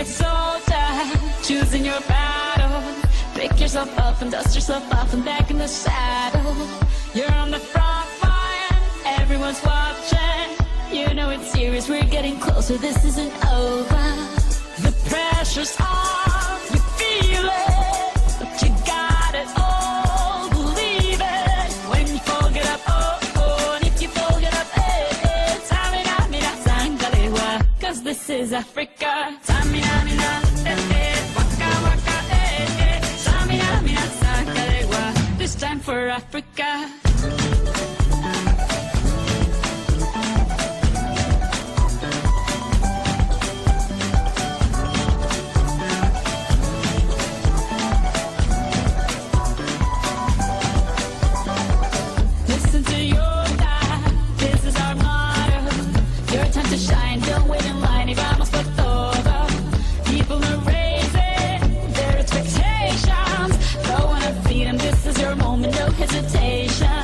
a soldier, choosing your battle. Pick yourself up and dust yourself off and back in the saddle. You're on the front line, everyone's watching. You know it's serious, we're getting closer, this isn't over. The pressure's on, you feel it, but you got it all, believe it. When you fall, get up, oh, oh, and if you fall, get up, eh, eh. Tamina, mina, sangalewa, cause this is Africa. Tamina, mina, eh, eh, waka, waka, eh, eh. Tamina, mina, sangalewa, this time for Africa. Hesitation.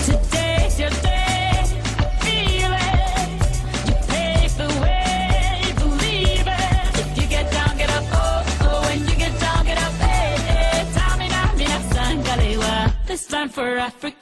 Today's your day. Feel it. You pave the way. Believe it. If you get down, get up. Oh, oh. When you get down, get up. Hey, hey. Tamina, mina, sangalewa. This time for Africa.